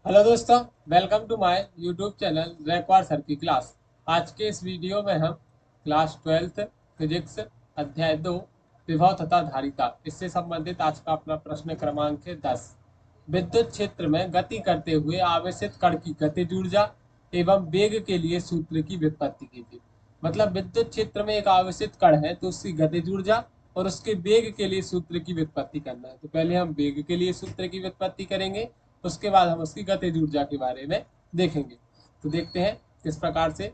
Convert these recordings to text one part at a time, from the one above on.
Hello दोस्तों, welcome to my YouTube channel Raikwar sir की class. आज के इस वीडियो में हम क्लास 12th फिजिक्स अध्याय 2 विभव तथा धारिता इससे संबंधित आज का अपना प्रश्न क्रमांक है 10। विद्युत क्षेत्र में गति करते हुए आवेशित कण की गतिज ऊर्जा एवं वेग के लिए सूत्र की व्युत्पत्ति कीजिए। मतलब विद्युत क्षेत्र में एक आवेशित कण है तो उसकी गतिज ऊर्जा और उसके वेग के लिए सूत्र की व्युत्पत्ति करना है। तो पहले हम वेग के लिए सूत्र की व्युत्पत्ति करेंगे, उसके बाद हम उसकी गतिज ऊर्जा के बारे में देखेंगे। तो देखते हैं किस प्रकार से।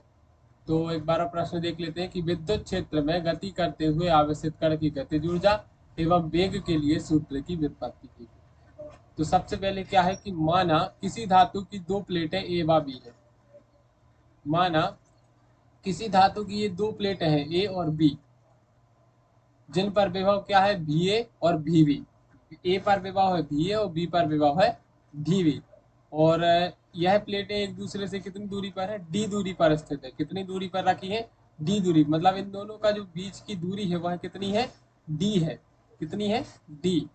तो एक बार प्रश्न देख लेते हैं कि विद्युत क्षेत्र में गति करते हुए आवेशित कण की गतिज ऊर्जा एवं वेग के लिए सूत्र की व्युत्पत्ति की। तो सबसे पहले क्या है कि माना किसी धातु की दो प्लेटें ए व बी है। माना किसी धातु की ये दो प्लेटें हैं ए और बी, जिन पर विभव क्या है भी ए और भी बी। ए पर विभव है भी ए और बी पर विभव है भी बी। और यह प्लेटें एक दूसरे से कितनी दूरी पर है, डी दूरी पर स्थित है। कितनी दूरी पर रखी है, डी दूरी। मतलब इन दोनों का जो बीच की दूरी है वह कितनी है, डी है। कितनी है, डी।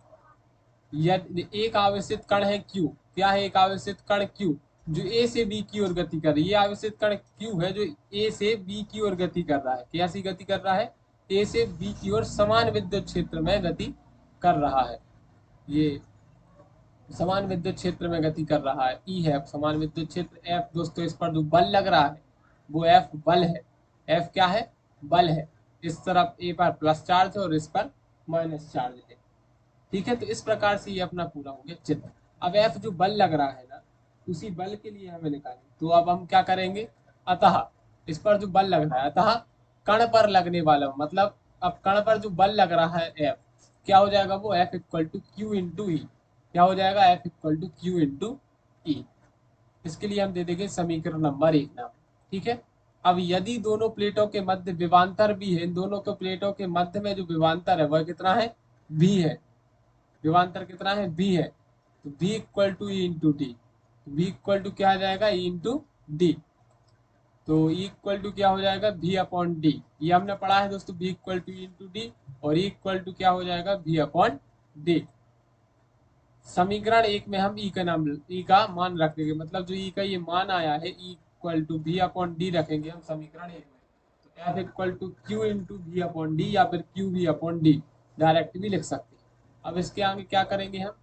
यदि एक आवेशित कण है क्यू, क्या है, एक आवेशित कण क्यू जो ए से बी की ओर गति कर रही है। ये आवेशित कण क्यू है जो ए से बी की ओर गति कर रहा है। कैसी गति कर रहा है, ए से बी की ओर समान विद्युत क्षेत्र में गति कर रहा है। ये समान विद्युत क्षेत्र में गति कर रहा है। ई है समान विद्युत क्षेत्र। एफ दोस्तों इस पर जो बल लग रहा है वो एफ बल है। एफ क्या है, बल है। इस तरफ ए पर प्लस चार्ज है और इस पर माइनस चार्ज है। ठीक है, तो इस प्रकार से ये अपना पूरा हो गया चित्र। अब एफ जो बल लग रहा है ना, उसी बल के लिए हमें निकालें। तो अब हम क्या करेंगे, अतः इस पर जो बल लग रहा है, अतः कण पर लगने वाला, मतलब अब कण पर जो बल लग रहा है एफ, क्या हो जाएगा वो f equal to Q into e. क्या हो जाएगा, f equal to Q into e. इसके लिए हम दे देंगे समीकरण नंबर 1 नाम। ठीक है। अब यदि दोनों प्लेटों के मध्य विवांतर भी है, इन दोनों के प्लेटों के मध्य में जो विवांतर है वह कितना है, भी है। विवांतर कितना है, बी है। तो B equal to E into D. B equal to क्या आ जाएगा, ई इंटू डी। तो ई इक्वल टू क्या हो जाएगा, भी अपॉन डी। ये हमने पढ़ा है दोस्तों, B equal to E into D. और ई इक्वल टू क्या हो जाएगा, भी अपॉन डी। समीकरण 1 में हम ई का नाम, ई का मान रख देंगे। मतलब जो ई का ये मान आया है, E equal to V upon D रखेंगे हम समीकरण 1 में। तो F equal to Q into V upon D या फिर क्यू भी अपॉन डी डायरेक्ट भी लिख सकते हैं। अब इसके आगे क्या करेंगे हम,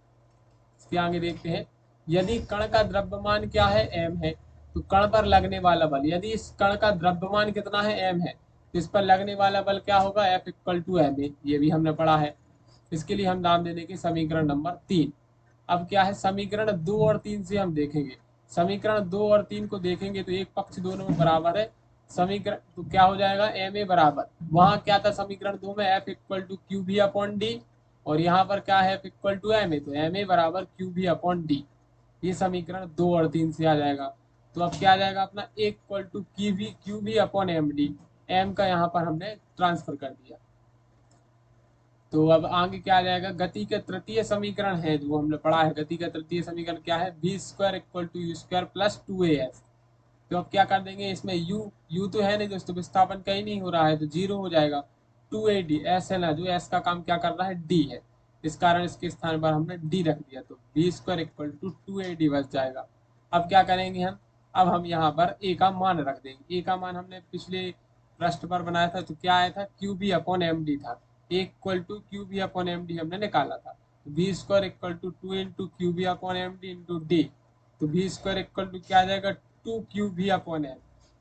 इसके आगे देखते हैं। यदि कण का द्रव्यमान क्या है, एम है, तो कण पर लगने वाला बल, यदि इस कण का द्रव्यमान कितना है, एम है, तो इस पर लगने वाला बल क्या होगा, F equal to M A. ये भी हमने पढ़ा है। इसके लिए हम नाम दे देंगे समीकरण नंबर 3। अब क्या है, समीकरण 2 और 3 से हम देखेंगे। समीकरण 2 और 3 को देखेंगे तो एक पक्ष दोनों में बराबर है। समीकरण तो क्या हो जाएगा, एम ए बराबर, वहां क्या था समीकरण 2 में, F equal to Q B upon D. और यहाँ पर क्या है, F equal to M A, तो एम ए बराबर क्यू बी अपॉन डी। ये समीकरण 2 और 3 से आ जाएगा। तो अब क्या आ जाएगा अपना, equal to Q B upon M D. M का यहाँ पर हमने ट्रांसफर कर दिया। तो अब आगे क्या आ जाएगा, गति का तृतीय समीकरण है जो हमने पढ़ा है। गति का तृतीय समीकरण क्या है, B square equal to U square plus 2af। तो अब क्या कर देंगे, इसमें यू तो है नहीं दोस्तों, विस्थापन कहीं नहीं हो रहा है तो जीरो हो जाएगा। 2ad एस है ना, जो एस का काम क्या कर रहा है, डी है। इस कारण इसके स्थान पर हमने डी रख दिया। तो b square equal to 2ad बच जाएगा। अब क्या करेंगे हम, अब हम यहाँ पर ए का मान रख देंगे। ए का मान हमने पिछले पृष्ठ पर बनाया था तो क्या आया था, q B upon M d था। Equal to Q B upon M d हमने निकाला था। तो b square equal to 2 into q B upon M d into d. तो बी स्क्वायर इक्वल टू क्या आ जाएगा, 2 क्यू भी अपॉन एम।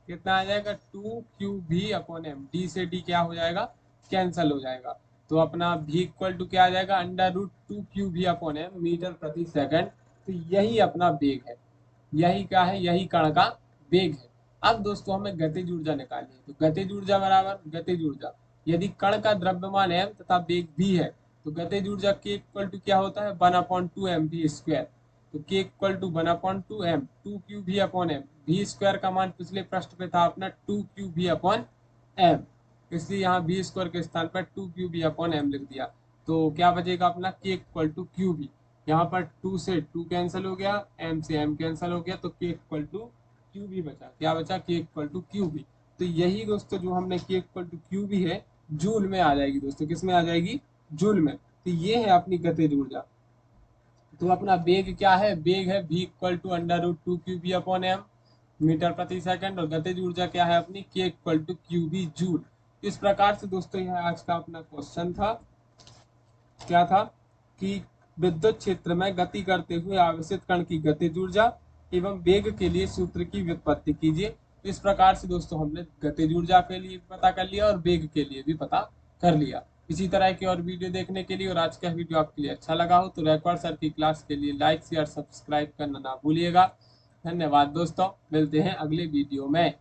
कितना आ जाएगा, 2 क्यू भी अपॉन एम। डी से डी क्या हो जाएगा, कैंसल हो जाएगा। तो अपना भी इक्वल टू क्या आ जाएगा, अंडर रूट 2 क्यू भी अपॉन एम मीटर प्रति सेकंड। तो यही अपना वेग है। यही क्या है, यही कण का वेग है। अब दोस्तों हमें गतिज ऊर्जा निकालनी है। तो गतिज ऊर्जा बराबर गतिज ऊर्जा, यदि कण का द्रव्यमान एम तथा वेग भी है तो गतिज ऊर्जा के इक्वल टू क्या होता है, 1/2 mv²। तो के इक्वल टू 1/2 m, 2 क्यू भी अपॉन एम। भी स्क्वायर का मान पिछले पृष्ठ पे था अपना 2 क्यू भी अपॉन एम, इसलिए यहाँ बी स्क्वायर के स्थान पर 2 क्यू भी अपॉन एम लिख दिया। तो क्या बचेगा अपना, के इक्वल टू क्यू भी। यहाँ पर 2 से 2 कैंसिल हो गया, एम से एम कैंसिल हो गया, तो के इक्वल टू क्यू भी बचा। क्या बचा, के इक्वल टू क्यू भी। तो यही दोस्तों जो हमने के इक्वल टू क्यू भी है, जूल में आ जाएगी दोस्तों। किस में आ जाएगी, जूल में। तो ये है अपनी गतिज ऊर्जा। तो अपना वेग क्या है, वेग है v equal to √2qb/m metre प्रति सेकंड, और गतिज ऊर्जा क्या है अपनी, k equal to qb joule. इस प्रकार से दोस्तों यह आज का अपना क्वेश्चन था। क्या था कि विद्युत क्षेत्र में गति करते हुए आवेशित कण की गतिज ऊर्जा एवं वेग के लिए सूत्र की व्युत्पत्ति कीजिए। इस प्रकार से दोस्तों हमने गतिज ऊर्जा के लिए पता कर लिया और वेग के लिए भी पता कर लिया। इसी तरह की और वीडियो देखने के लिए, और आज का वीडियो आपके लिए अच्छा लगा हो तो रैकवार्ड सर की क्लास के लिए लाइक शेयर सब्सक्राइब करना ना भूलिएगा। धन्यवाद दोस्तों, मिलते हैं अगले वीडियो में।